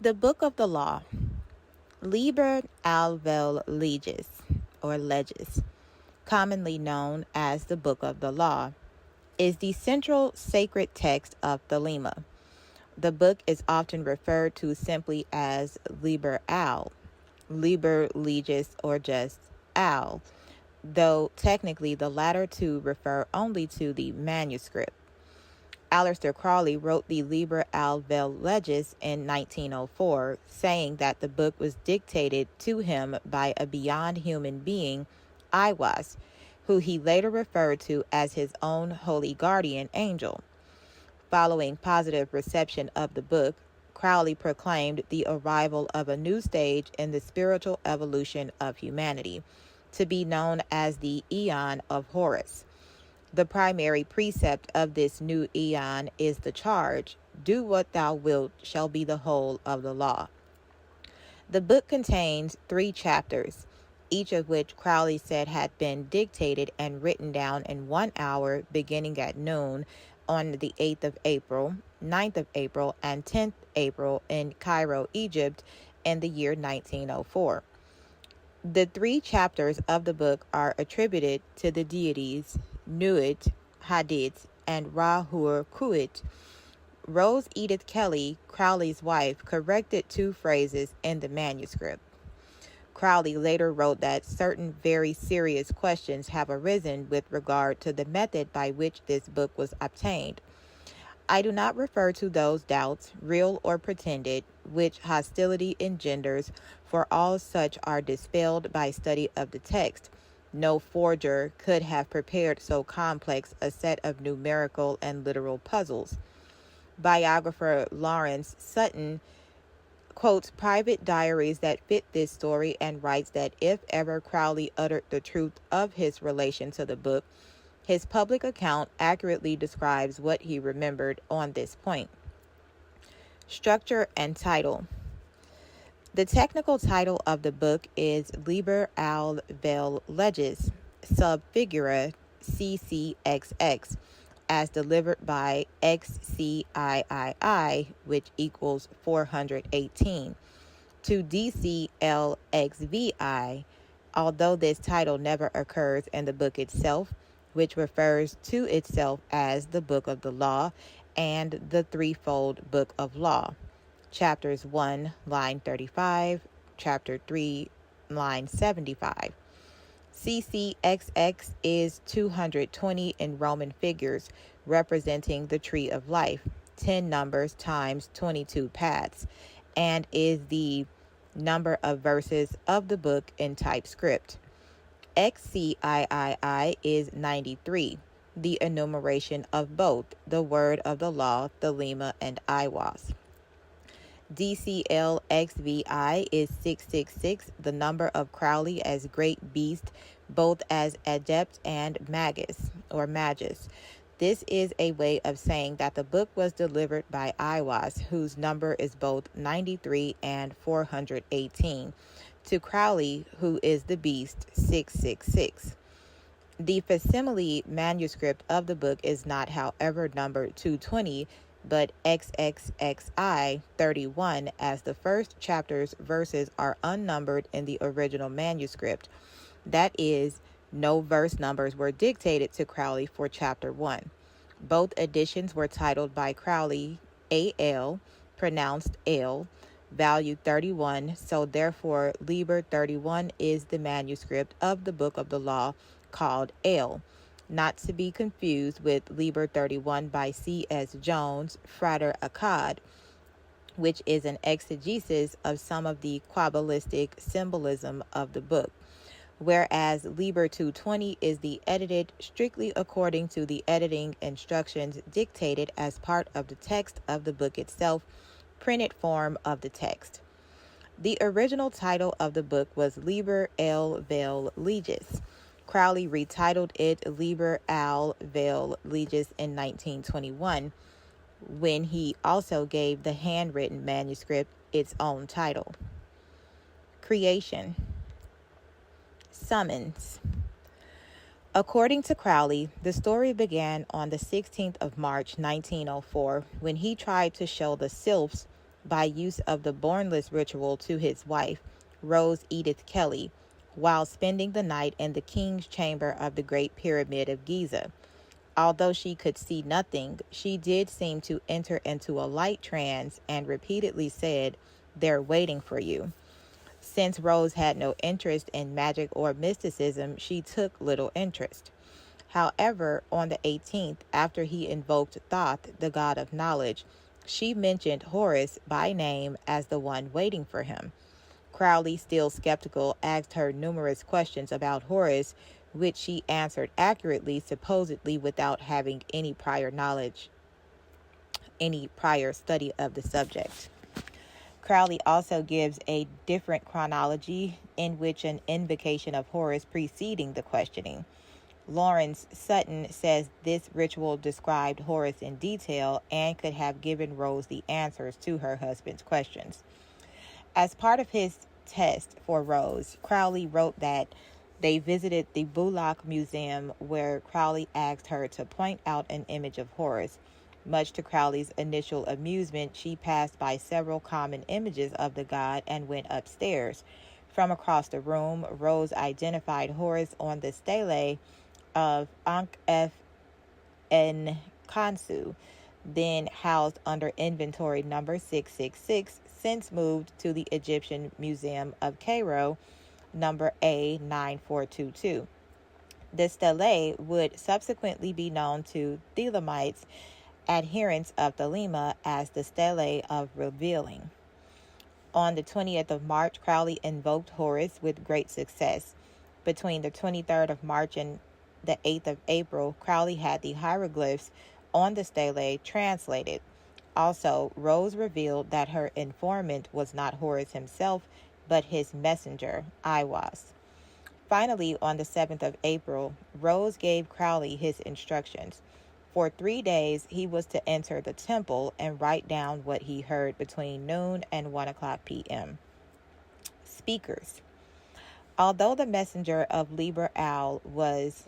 The Book of the Law, Liber Alvel Legis, or Legis, commonly known as the Book of the Law, is the central sacred text of Thelema. The book is often referred to simply as Liber Al, Liber Legis, or just Al, though technically the latter two refer only to the manuscript. Aleister Crowley wrote the Liber Alvel Legis in 1904, saying that the book was dictated to him by a beyond human being, Aiwass, who he later referred to as his own holy guardian angel. Following positive reception of the book, Crowley proclaimed the arrival of a new stage in the spiritual evolution of humanity, to be known as the Aeon of Horus. The primary precept of this new eon is the charge, "Do what thou wilt shall be the whole of the law." The book contains 3 chapters, each of which Crowley said had been dictated and written down in 1 hour beginning at noon on the 8th of April, 9th of April, and 10th April in Cairo, Egypt in the year 1904. The 3 chapters of the book are attributed to the deities Nuit, Hadith, and Rahur Kuit. Rose Edith Kelly, Crowley's wife, corrected 2 phrases in the manuscript. Crowley later wrote that certain very serious questions have arisen with regard to the method by which this book was obtained. I do not refer to those doubts, real or pretended, which hostility engenders, for all such are dispelled by study of the text. No forger could have prepared so complex a set of numerical and literal puzzles. Biographer Lawrence Sutton quotes private diaries that fit this story and writes that if ever Crowley uttered the truth of his relation to the book, his public account accurately describes what he remembered on this point. Structure and title. The technical title of the book is Liber Alvel Legis, sub figura CCXX, as delivered by XCIII, which equals 418, to DCLXVI, although this title never occurs in the book itself, which refers to itself as the Book of the Law and the threefold Book of Law. Chapters 1, line 35, Chapter 3, line 75. CCXX is 220 in Roman figures, representing the tree of life, 10 numbers times 22 paths, and is the number of verses of the book in typescript. XCIII is 93, the enumeration of both the word of the law, Thelema, and Aiwass. DCLXVI is 666, the number of Crowley as great beast, both as adept and magus, or magus. This is a way of saying that the book was delivered by Aiwass, whose number is both 93 and 418, to Crowley, who is the beast, 666. The facsimile manuscript of the book is not, however, numbered 220, but XXXI 31, as the first chapter's verses are unnumbered in the original manuscript. That is, no verse numbers were dictated to Crowley for chapter 1. Both editions were titled by Crowley AL, pronounced L, value 31, so therefore Liber 31 is the manuscript of the Book of the Law called L, not to be confused with Liber 31 by C.S. Jones, Frater Akkad, which is an exegesis of some of the Kabbalistic symbolism of the book, whereas Liber 220 is the edited strictly according to the editing instructions dictated as part of the text of the book itself, printed form of the text. The original title of the book was Liber Alvel Legis. Crowley retitled it Liber Alvel Legis in 1921, when he also gave the handwritten manuscript its own title. Creation. Summons. According to Crowley, the story began on the 16th of March, 1904, when he tried to show the sylphs by use of the bornless ritual to his wife, Rose Edith Kelly, while spending the night in the king's chamber of the Great Pyramid of Giza. Although she could see nothing, she did seem to enter into a light trance and repeatedly said, "They're waiting for you." Since Rose had no interest in magic or mysticism, she took little interest. However, on the 18th, after he invoked Thoth, the god of knowledge, she mentioned Horus by name as the one waiting for him. Crowley, still skeptical, asked her numerous questions about Horus, which she answered accurately, supposedly without having any prior knowledge, any prior study of the subject. Crowley also gives a different chronology in which an invocation of Horus preceding the questioning. Lawrence Sutton says this ritual described Horus in detail and could have given Rose the answers to her husband's questions. As part of his test for Rose, Crowley wrote that they visited the Bullock Museum, where Crowley asked her to point out an image of Horus. Much to Crowley's initial amusement, she passed by several common images of the god and went upstairs. From across the room, Rose identified Horus on the stele of Ankh-F and Khonsu, then housed under inventory number 666, since moved to the Egyptian Museum of Cairo, number A9422. The stele would subsequently be known to Thelemites, adherents of Thelema, as the stele of revealing. On the 20th of March, Crowley invoked Horus with great success. Between the 23rd of March and the 8th of April, Crowley had the hieroglyphs on the stele translated. Also, Rose revealed that her informant was not Horus himself, but his messenger, Aiwass. Finally, on the 7th of April, Rose gave Crowley his instructions. For 3 days, he was to enter the temple and write down what he heard between noon and 1 o'clock p.m. Speakers. Although the messenger of Libra Owl was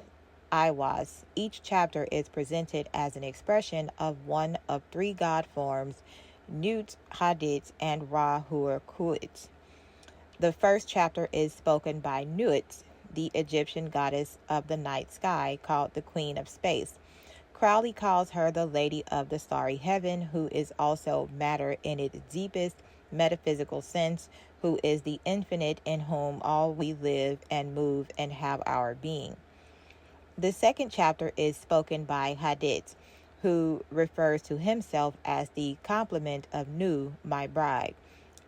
Aiwass, each chapter is presented as an expression of one of three god forms, Nut, Hadit, and Ra-Hur-Kuit. The first chapter is spoken by Nut, the Egyptian goddess of the night sky, called the Queen of Space. Crowley calls her the Lady of the Starry Heaven, who is also matter in its deepest metaphysical sense, who is the infinite in whom all we live and move and have our being. The second chapter is spoken by Hadit, who refers to himself as the complement of Nu, my bride.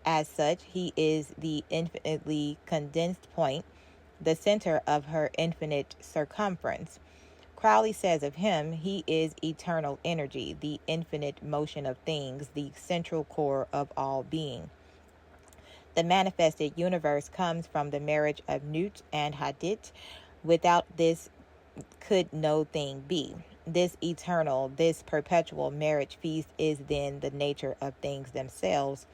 As such, he is the infinitely condensed point, the center of her infinite circumference. Crowley says of him, he is eternal energy, the infinite motion of things, the central core of all being. The manifested universe comes from the marriage of Nut and Hadit. Without this could no thing be. This eternal, this perpetual marriage feast is then the nature of things themselves,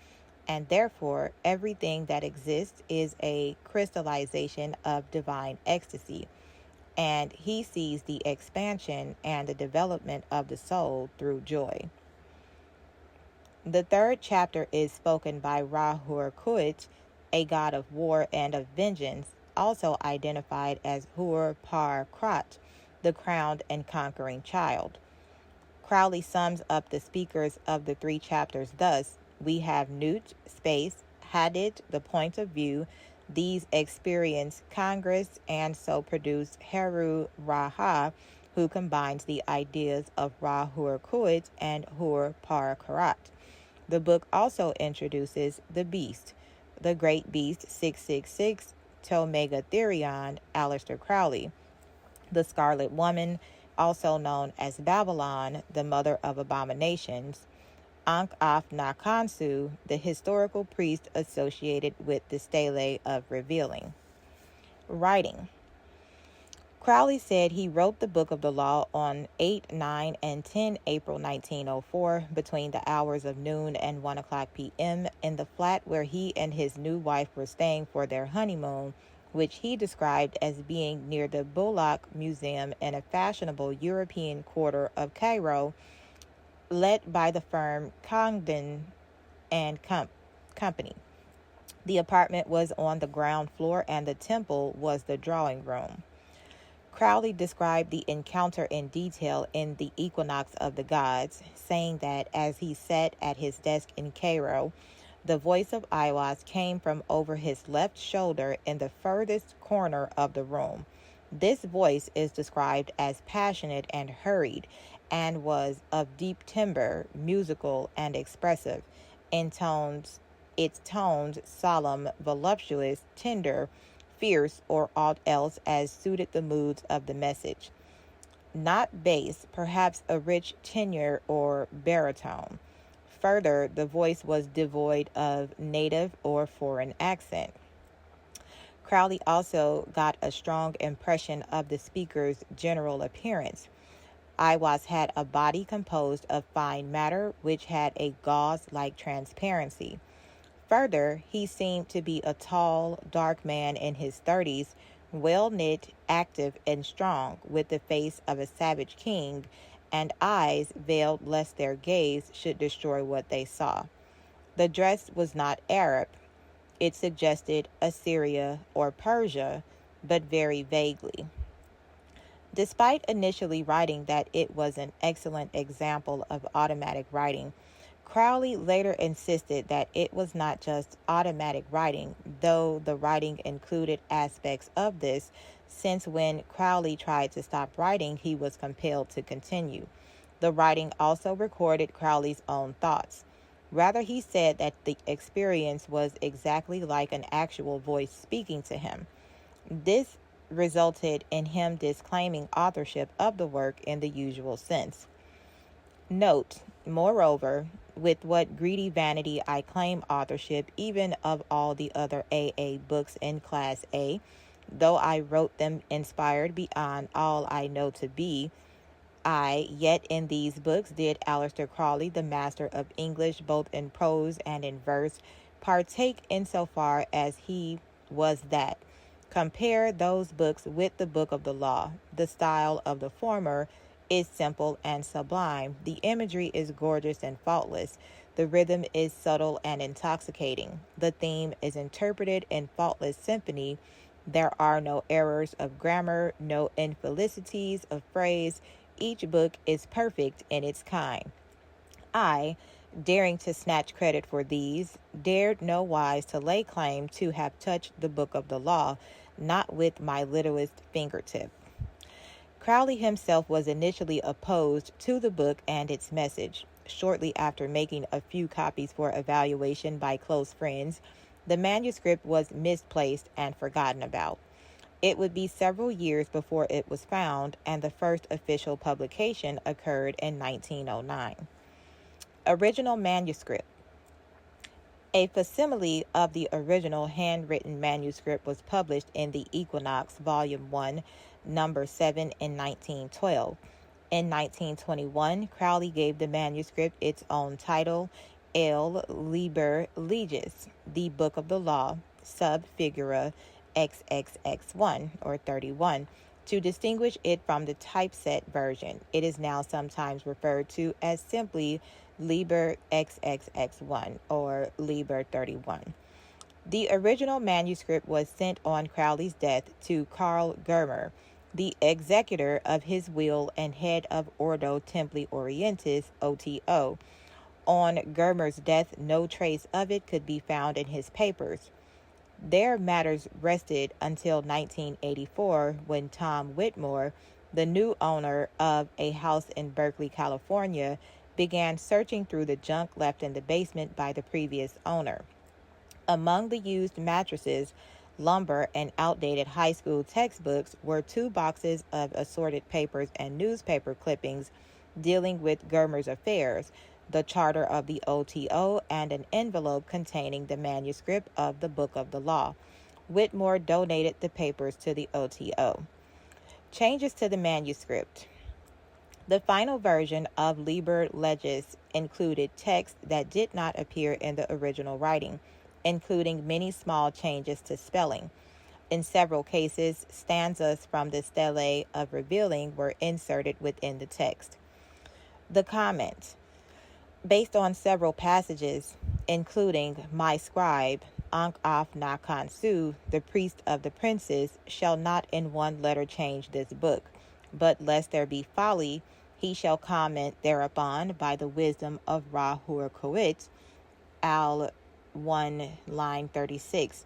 and therefore everything that exists is a crystallization of divine ecstasy, and he sees the expansion and the development of the soul through joy. The third chapter is spoken by Ra-Hur-Kuit, a god of war and of vengeance, also identified as Hur-Par-Krat, the crowned and conquering child. Crowley sums up the speakers of the three chapters thus: we have Nut, space; Hadit, the point of view. These experience Congress and so produce Heru-Raha, who combines the ideas of Ra-Hur-Kuit and Hur-Par-Krat. The book also introduces the beast, the great beast 666, Tomegatherion, Aleister Crowley; the Scarlet Woman, also known as Babylon, the mother of abominations; Ankh-Af-Na-Khonsu, the historical priest associated with the stele of revealing. Writing. Crowley said he wrote the Book of the Law on 8, 9, and 10 April 1904 between the hours of noon and 1 o'clock p.m. in the flat where he and his new wife were staying for their honeymoon, which he described as being near the Bullock Museum in a fashionable European quarter of Cairo, led by the firm Congdon and company. The apartment was on the ground floor and the temple was the drawing room. Crowley described the encounter in detail in The Equinox of the Gods, saying that as he sat at his desk in Cairo, the voice of Aiwass came from over his left shoulder in the furthest corner of the room. This voice is described as passionate and hurried, and was of deep timbre, musical and expressive, in its tones solemn, voluptuous, tender, fierce, or aught else as suited the moods of the message. Not bass, perhaps a rich tenor or baritone. Further, the voice was devoid of native or foreign accent. Crowley also got a strong impression of the speaker's general appearance. Aiwass had a body composed of fine matter which had a gauze-like transparency. Further, he seemed to be a tall, dark man in his 30s, well-knit, active, and strong, with the face of a savage king, and eyes veiled lest their gaze should destroy what they saw. The dress was not Arab. It suggested Assyria or Persia, but very vaguely. Despite initially writing that it was an excellent example of automatic writing, Crowley later insisted that it was not just automatic writing, though the writing included aspects of this, since when Crowley tried to stop writing, he was compelled to continue. The writing also recorded Crowley's own thoughts. Rather, he said that the experience was exactly like an actual voice speaking to him. This resulted in him disclaiming authorship of the work in the usual sense. Note, moreover, with what greedy vanity I claim authorship even of all the other AA books in Class A, though I wrote them inspired beyond all I know to be, yet in these books did Aleister Crowley, the master of English, both in prose and in verse, partake insofar as he was that. Compare those books with the Book of the Law. The style of the former is simple and sublime. The imagery is gorgeous and faultless. The rhythm is subtle and intoxicating. The theme is interpreted in faultless symphony. There are no errors of grammar, no infelicities of phrase. Each book is perfect in its kind. I, daring to snatch credit for these, dared no wise to lay claim to have touched the Book of the Law, not with my littlest fingertip. Crowley himself was initially opposed to the book and its message. Shortly after making a few copies for evaluation by close friends, the manuscript was misplaced and forgotten about. It would be several years before it was found, and the first official publication occurred in 1909. Original manuscript. A facsimile of the original handwritten manuscript was published in The Equinox, Volume 1, Number 7 in 1912. In 1921, Crowley gave the manuscript its own title, El Liber Legis, the Book of the Law, sub figura XXX1, or 31, to distinguish it from the typeset version. It is now sometimes referred to as simply Liber XXX1 or Liber 31. The original manuscript was sent on Crowley's death to Karl Germer, the executor of his will and head of Ordo Templi Orientis, OTO. On Germer's death, no trace of it could be found in his papers. Their matters rested until 1984, when Tom Whitmore, the new owner of a house in Berkeley, California, began searching through the junk left in the basement by the previous owner. Among the used mattresses, lumber, and outdated high school textbooks were 2 boxes of assorted papers and newspaper clippings dealing with Germer's affairs, the charter of the OTO, and an envelope containing the manuscript of the Book of the Law. Whitmore donated the papers to the OTO. Changes to the manuscript. The final version of Liber Legis included text that did not appear in the original writing, including many small changes to spelling. In several cases, stanzas from the Stele of Revealing were inserted within the text. The comments. Based on several passages, including my scribe, Ankh af na Kansu, the priest of the princes, shall not in one letter change this book, but lest there be folly, he shall comment thereupon by the wisdom of Ra-Hur-Koit, Al 1, line 36.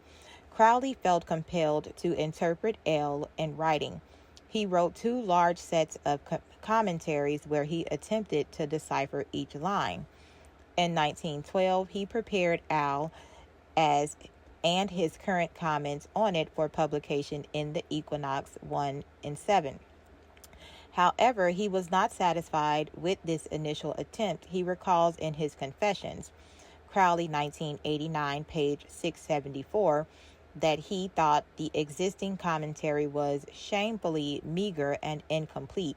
Crowley felt compelled to interpret El in writing. He wrote 2 large sets of commentaries where he attempted to decipher each line. In 1912, he prepared Al and his current comments on it for publication in the Equinox 1 and 7. However, he was not satisfied with this initial attempt. He recalls in his Confessions, Crowley 1989, page 674, that he thought the existing commentary was shamefully meager and incomplete.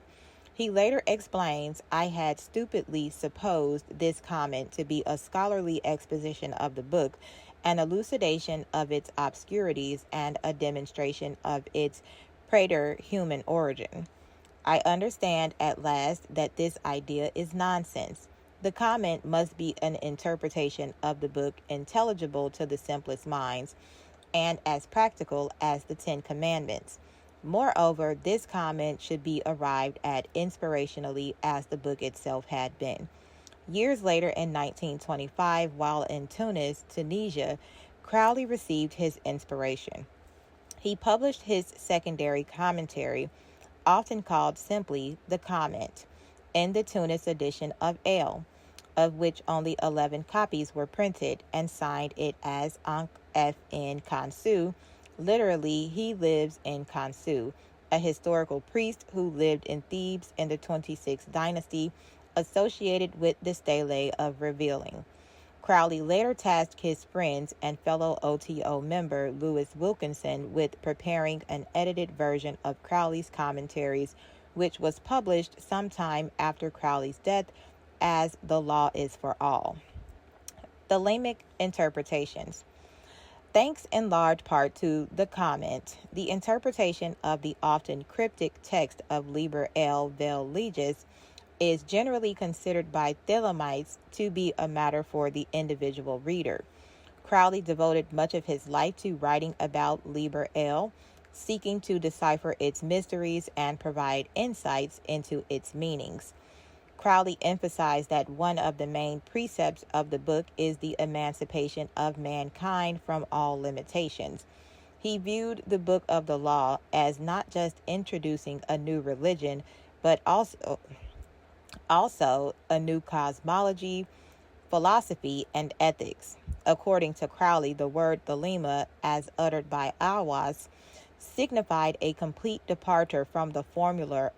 He later explains, I had stupidly supposed this comment to be a scholarly exposition of the book, an elucidation of its obscurities, and a demonstration of its praeter-human origin. I understand at last that this idea is nonsense. The comment must be an interpretation of the book intelligible to the simplest minds, and as practical as the 10 Commandments. Moreover, this comment should be arrived at inspirationally as the book itself had been. Years later, in 1925, while in Tunis, Tunisia, Crowley received his inspiration. He published his secondary commentary, often called simply the Comment, in the Tunis edition of El, of which only 11 copies were printed, and signed it as Ankh F.N. Kansu. Literally, he lives in Kansu, a historical priest who lived in Thebes in the 26th dynasty, associated with the stele of revealing. Crowley later tasked his friends and fellow OTO member Louis Wilkinson with preparing an edited version of Crowley's commentaries, which was published sometime after Crowley's death as The Law is for All. Thelemic interpretations. Thanks in large part to the comment, the interpretation of the often cryptic text of Liber El Vel Legis is generally considered by Thelemites to be a matter for the individual reader. Crowley devoted much of his life to writing about Liber El, seeking to decipher its mysteries and provide insights into its meanings. Crowley emphasized that one of the main precepts of the book is the emancipation of mankind from all limitations. He viewed the Book of the Law as not just introducing a new religion, but also a new cosmology, philosophy, and ethics. According to Crowley, the word Thelema, as uttered by Aiwass, signified a complete departure from the formula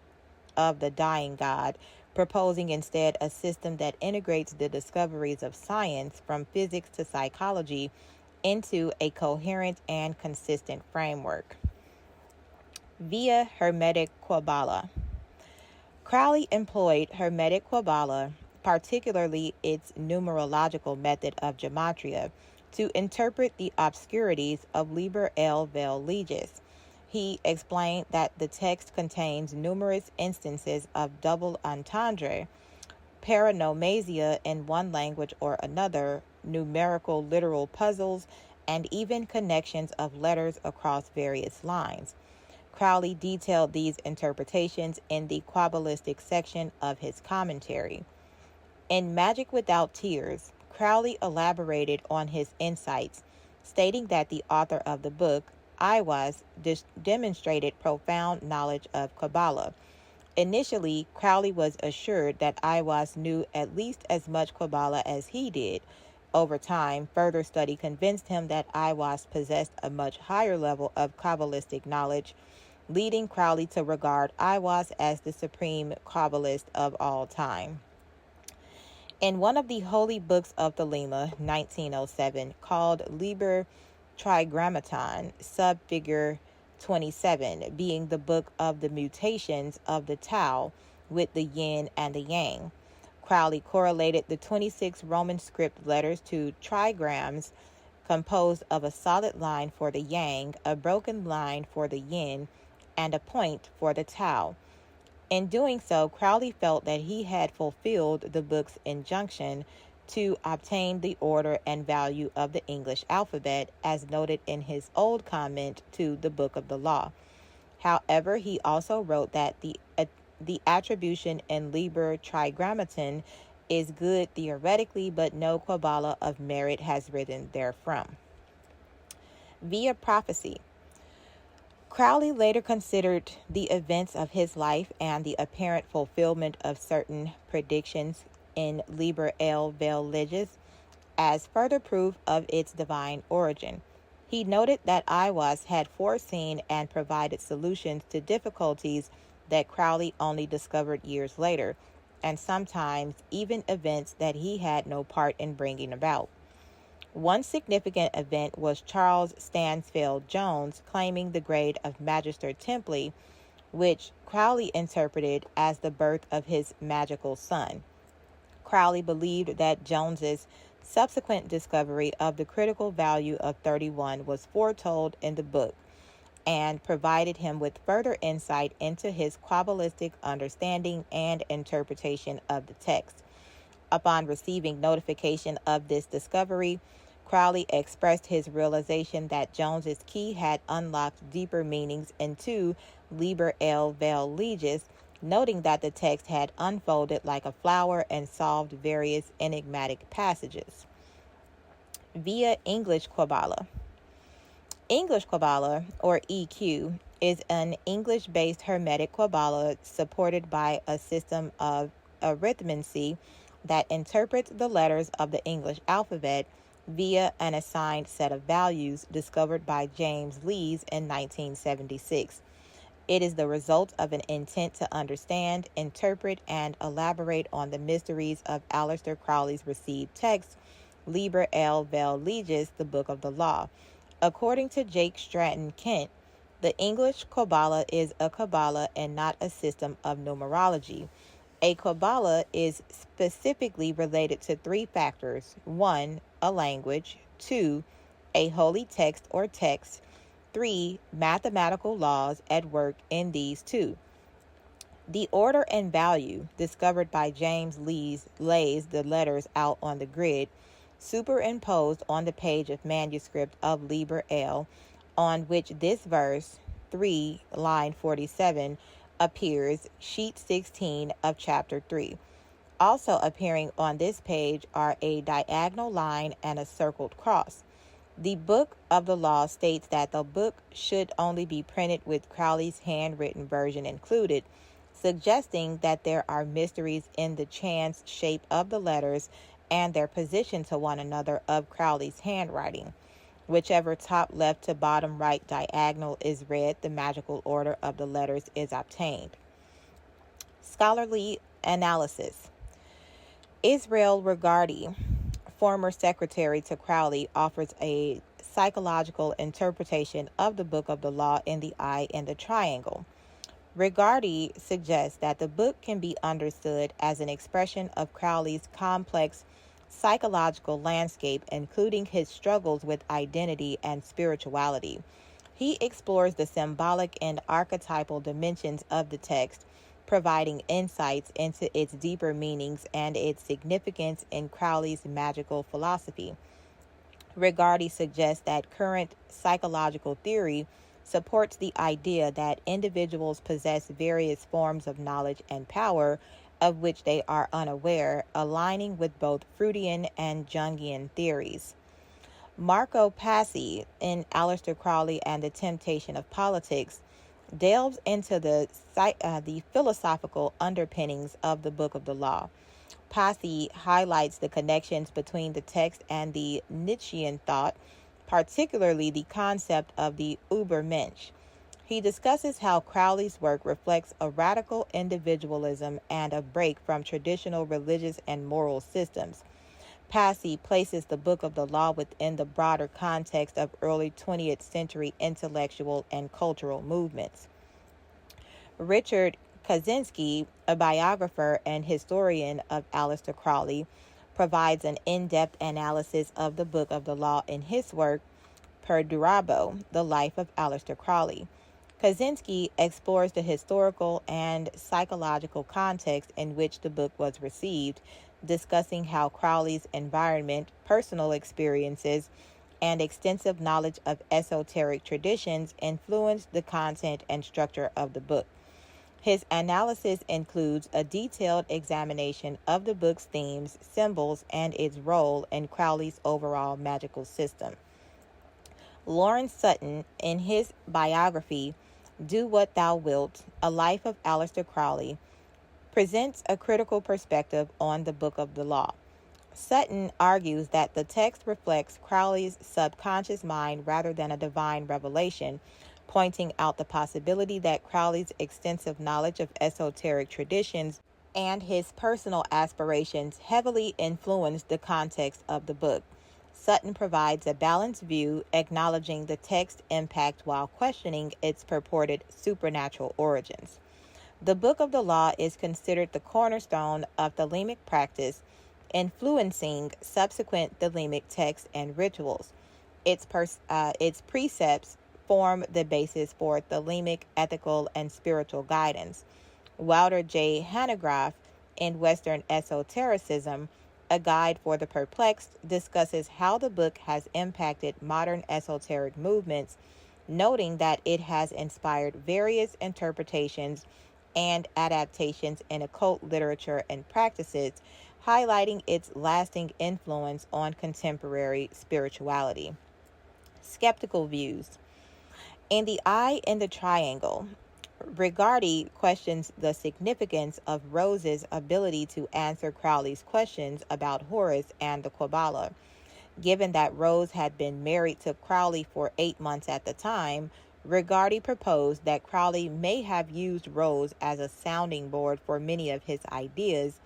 of the dying God, proposing instead a system that integrates the discoveries of science from physics to psychology into a coherent and consistent framework. Via Hermetic Kabbalah. Crowley employed Hermetic Kabbalah, particularly its numerological method of gematria, to interpret the obscurities of Liber El Vel Legis. He explained that the text contains numerous instances of double entendre, paranomasia in one language or another, numerical literal puzzles, and even connections of letters across various lines. Crowley detailed these interpretations in the Kabbalistic section of his commentary. In Magic Without Tears, Crowley elaborated on his insights, stating that the author of the book, Aiwass, demonstrated profound knowledge of Kabbalah. Initially, Crowley was assured that Aiwass knew at least as much Kabbalah as he did. Over time, further study convinced him that Aiwass possessed a much higher level of Kabbalistic knowledge, leading Crowley to regard Aiwass as the supreme Kabbalist of all time. In one of the holy books of Thelema, 1907, called Liber Trigrammaton, subfigure 27, being the book of the mutations of the Tao with the yin and the yang, Crowley correlated the 26 Roman script letters to trigrams composed of a solid line for the yang, a broken line for the yin, and a point for the Tao. In doing so, Crowley felt that he had fulfilled the book's injunction to obtain the order and value of the English alphabet, as noted in his old comment to the Book of the Law. However, he also wrote that the attribution in Libra Trigrammaton is good theoretically, but no Kabbalah of merit has risen therefrom. Via prophecy. Crowley later considered the events of his life and the apparent fulfillment of certain predictions in Libra El Vel Legis as further proof of its divine origin. He noted that Aiwass had foreseen and provided solutions to difficulties that Crowley only discovered years later, and sometimes even events that he had no part in bringing about. One significant event was Charles Stansfeld Jones claiming the grade of Magister Templi, which Crowley interpreted as the birth of his magical son. Crowley believed that Jones's subsequent discovery of the critical value of 31 was foretold in the book, and provided him with further insight into his Kabbalistic understanding and interpretation of the text. Upon receiving notification of this discovery, Crowley expressed his realization that Jones's key had unlocked deeper meanings into Liber El Vel Legis, noting that the text had unfolded like a flower and solved various enigmatic passages. Via English Kabbalah. English Kabbalah, or EQ, is an English-based Hermetic Kabbalah supported by a system of arithmancy that interprets the letters of the English alphabet via an assigned set of values discovered by James Lees in 1976. It is the result of an intent to understand, interpret, and elaborate on the mysteries of Aleister Crowley's received text, Liber El Vel Legis, the Book of the Law. According to Jake Stratton Kent, the English Kabbalah is a Kabbalah and not a system of numerology. A Kabbalah is specifically related to three factors: 1, a language; 2, a holy text or texts; 3, mathematical laws at work in these two. The order and value discovered by James Lees lays the letters out on the grid, superimposed on the page of manuscript of Liber El, on which this verse, 3, line 47, appears, sheet 16 of chapter 3. Also appearing on this page are a diagonal line and a circled cross. The Book of the Law states that the book should only be printed with Crowley's handwritten version included, suggesting that there are mysteries in the chance shape of the letters and their position to one another of Crowley's handwriting. Whichever top left to bottom right diagonal is read, the magical order of the letters is obtained. Scholarly analysis. Israel Regardie, former secretary to Crowley, offers a psychological interpretation of the Book of the Law in the Eye in the Triangle. Regardie suggests that the book can be understood as an expression of Crowley's complex psychological landscape, including his struggles with identity and spirituality. He explores the symbolic and archetypal dimensions of the text, providing insights into its deeper meanings and its significance in Crowley's magical philosophy. Regardie suggests that current psychological theory supports the idea that individuals possess various forms of knowledge and power of which they are unaware, aligning with both Freudian and Jungian theories. Marco Passy, in Aleister Crowley and the Temptation of Politics, delves into the philosophical underpinnings of the Book of the Law. Passy highlights the connections between the text and the Nietzschean thought, particularly the concept of the Übermensch. He discusses how Crowley's work reflects a radical individualism and a break from traditional religious and moral systems. Passy places the Book of the Law within the broader context of early 20th century intellectual and cultural movements. Richard Kaczynski, a biographer and historian of Aleister Crowley, provides an in-depth analysis of the Book of the Law in his work, Perdurabo, The Life of Aleister Crowley. Kaczynski explores the historical and psychological context in which the book was received, discussing how Crowley's environment, personal experiences, and extensive knowledge of esoteric traditions influenced the content and structure of the book. His analysis includes a detailed examination of the book's themes, symbols, and its role in Crowley's overall magical system. Lawrence Sutton, in his biography, Do What Thou Wilt, A Life of Aleister Crowley, presents a critical perspective on the Book of the Law. Sutton argues that the text reflects Crowley's subconscious mind rather than a divine revelation, pointing out the possibility that Crowley's extensive knowledge of esoteric traditions and his personal aspirations heavily influenced the context of the book. Sutton provides a balanced view, acknowledging the text's impact while questioning its purported supernatural origins. The Book of the Law is considered the cornerstone of Thelemic practice, influencing subsequent Thelemic texts and rituals. Its precepts form the basis for Thelemic ethical and spiritual guidance. Walter J. Hanegraaff, in Western Esotericism, A Guide for the Perplexed, discusses how the book has impacted modern esoteric movements, noting that it has inspired various interpretations and adaptations in occult literature and practices, highlighting its lasting influence on contemporary spirituality. Skeptical views. In The Eye in the Triangle, Regardie questions the significance of Rose's ability to answer Crowley's questions about Horus and the Kabbalah. Given that Rose had been married to Crowley for 8 months at the time, Regardie proposed that Crowley may have used Rose as a sounding board for many of his ideas,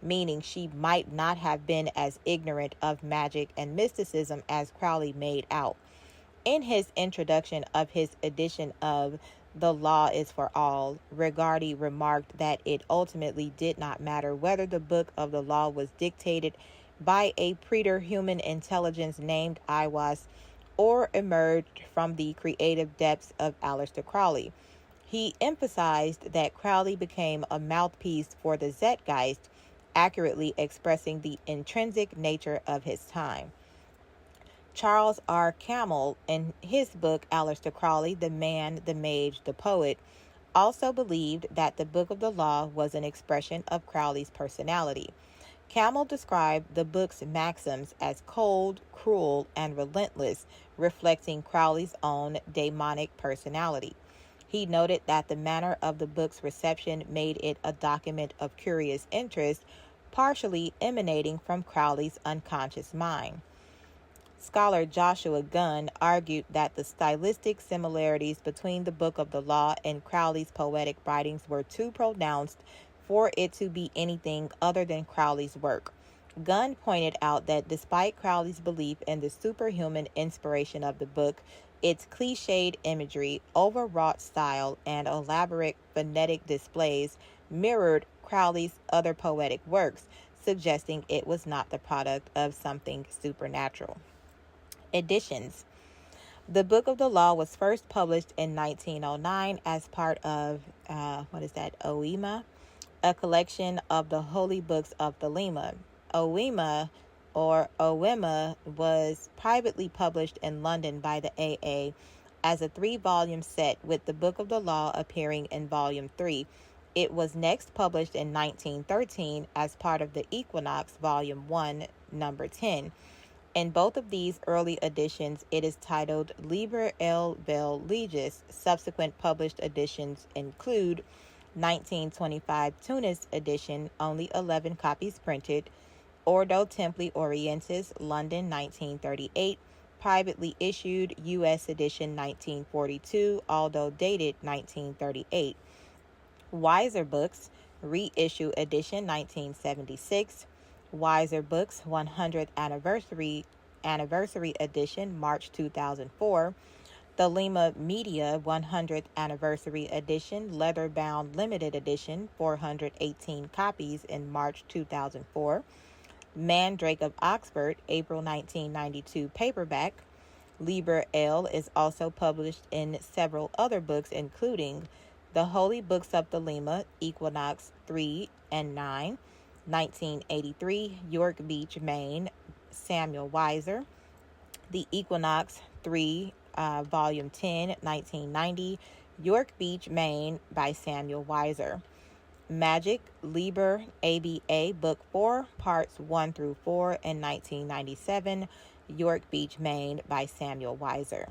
meaning she might not have been as ignorant of magic and mysticism as Crowley made out. In his introduction of his edition of The Law is for All, Regardie remarked that it ultimately did not matter whether the Book of the Law was dictated by a preterhuman intelligence named Aiwass or emerged from the creative depths of Aleister Crowley. He emphasized that Crowley became a mouthpiece for the Zeitgeist, accurately expressing the intrinsic nature of his time. Charles R. Camel, in his book Aleister Crowley, The Man, the Mage, the Poet, also believed that the Book of the Law was an expression of Crowley's personality. Camel described the book's maxims as cold, cruel, and relentless, reflecting Crowley's own demonic personality. He noted that the manner of the book's reception made it a document of curious interest, partially emanating from Crowley's unconscious mind. Scholar Joshua Gunn argued that the stylistic similarities between the Book of the Law and Crowley's poetic writings were too pronounced for it to be anything other than Crowley's work. Gunn pointed out that despite Crowley's belief in the superhuman inspiration of the book, its cliched imagery, overwrought style, and elaborate phonetic displays mirrored Crowley's other poetic works, suggesting it was not the product of something supernatural. Editions. The Book of the Law was first published in 1909 as part of, Oema, a collection of the holy books of Thelema. Oema, or Oema, was privately published in London by the AA as a 3-volume set, with the Book of the Law appearing in Volume 3. It was next published in 1913 as part of the Equinox, Volume 1, Number 10. In both of these early editions, it is titled Libra el Vel Legis. Subsequent published editions include 1925 Tunis edition, only 11 copies printed, Ordo Templi Orientis, London, 1938, privately issued U.S. edition 1942, although dated 1938. Wiser Books, reissue edition 1976, Wiser Books 100th Anniversary Edition, March 2004. Thelema Media 100th Anniversary Edition, Leather-bound Limited Edition, 418 copies in March 2004. Mandrake of Oxford, April 1992 paperback. Libra L is also published in several other books, including The Holy Books of Thelema, Equinox 3 and 9. 1983, York Beach, Maine, Samuel Weiser. The Equinox 3, Volume 10, 1990, York Beach, Maine, by Samuel Weiser. Magic, Libra, ABA, Book 4, Parts 1 through 4, in 1997, York Beach, Maine, by Samuel Weiser.